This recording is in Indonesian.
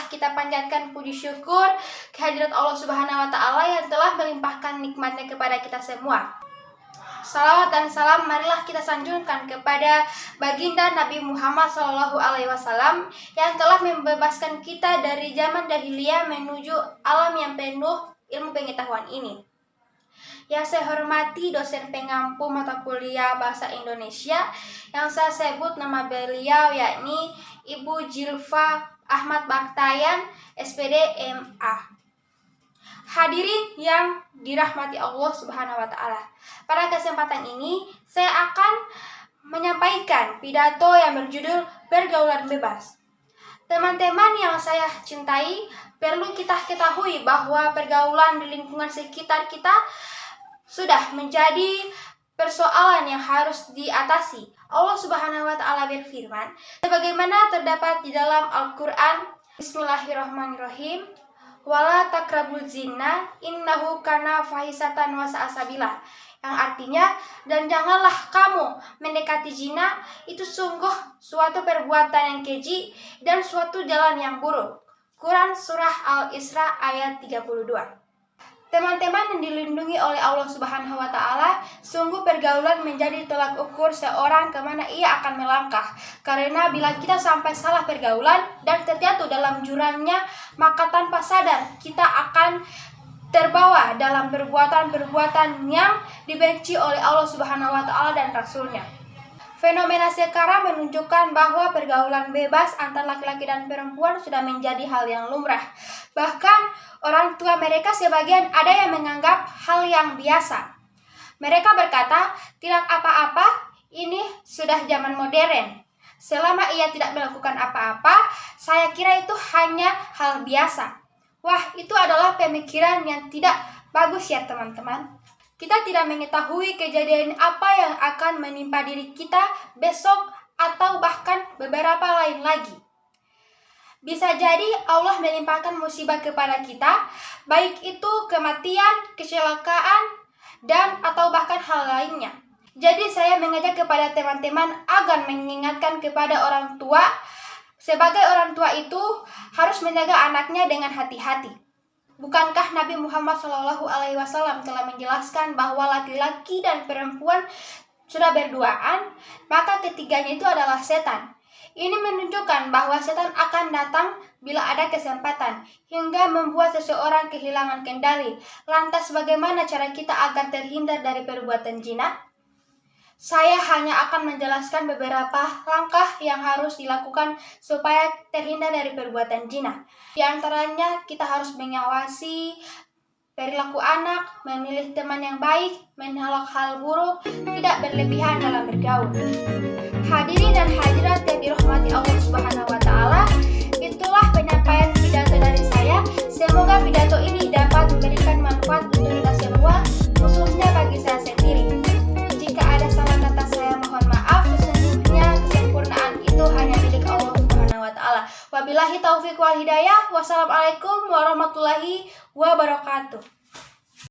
kita panjatkan puji syukur kehadirat Allah Subhanahu wa Ta'ala yang telah melimpahkan nikmatnya kepada kita semua. Salawat dan salam marilah kita sanjungkan kepada baginda Nabi Muhammad SAW yang telah membebaskan kita dari zaman jahiliyah menuju alam yang penuh ilmu pengetahuan ini. Yang saya hormati dosen pengampu mata kuliah Bahasa Indonesia yang saya sebut nama beliau yakni Ibu Jilfa Ahmad Baktayan, SPD MA. Hadirin yang dirahmati Allah Subhanahu wa Ta'ala. Pada kesempatan ini saya akan menyampaikan pidato yang berjudul Pergaulan Bebas. Teman-teman yang saya cintai, perlu kita ketahui bahwa pergaulan di lingkungan sekitar kita sudah menjadi persoalan yang harus diatasi. Allah Subhanahu wa Ta'ala berfirman, sebagaimana terdapat di dalam Al-Qur'an, Bismillahirrahmanirrahim, wala takrabul zina innahu kana fahisatan wa sa'asabila, yang artinya, dan janganlah kamu mendekati zina, itu sungguh suatu perbuatan yang keji dan suatu jalan yang buruk. Quran Surah Al-Isra ayat 32. Teman-teman yang dilindungi oleh Allah Subhanahu wa Ta'ala, sungguh pergaulan menjadi tolak ukur seorang kemana ia akan melangkah. Karena bila kita sampai salah pergaulan dan terjatuh dalam jurangnya, maka tanpa sadar kita akan terbawa dalam perbuatan-perbuatan yang dibenci oleh Allah Subhanahu wa Ta'ala dan Rasul-Nya. Fenomena sekarang menunjukkan bahwa pergaulan bebas antara laki-laki dan perempuan sudah menjadi hal yang lumrah. Bahkan orang tua mereka sebagian ada yang menganggap hal yang biasa. Mereka berkata, tidak apa-apa, ini sudah zaman modern. Selama ia tidak melakukan apa-apa, saya kira itu hanya hal biasa. Wah, itu adalah pemikiran yang tidak bagus ya teman-teman. Kita tidak mengetahui kejadian apa yang akan menimpa diri kita besok atau bahkan beberapa lain lagi. Bisa jadi Allah melimpahkan musibah kepada kita, baik itu kematian, kecelakaan, dan atau bahkan hal lainnya. Jadi saya mengajak kepada teman-teman agar mengingatkan kepada orang tua, sebagai orang tua itu harus menjaga anaknya dengan hati-hati. Bukankah Nabi Muhammad SAW telah menjelaskan bahwa laki-laki dan perempuan sudah berduaan, maka ketiganya itu adalah setan. Ini menunjukkan bahwa setan akan datang bila ada kesempatan, hingga membuat seseorang kehilangan kendali. Lantas bagaimana cara kita agar terhindar dari perbuatan zina? Saya hanya akan menjelaskan beberapa langkah yang harus dilakukan supaya terhindar dari perbuatan zina. Di antaranya kita harus mengawasi perilaku anak, memilih teman yang baik, menolak hal buruk, tidak berlebihan dalam bergaul. Hadirin dan hadirat yang dirahmati Allah Subhanahu wa Ta'ala, itulah penyampaian pidato dari saya. Semoga pidato ini dapat memberikan manfaat untuk kita semua, khususnya bagi saya sendiri. Jika ada salah kata saya mohon maaf, sesungguhnya kesempurnaan itu hanya milik Allah Subhanahu wa Ta'ala. Wabillahi taufiq wal hidayah. Wassalamualaikum warahmatullahi wabarakatuh.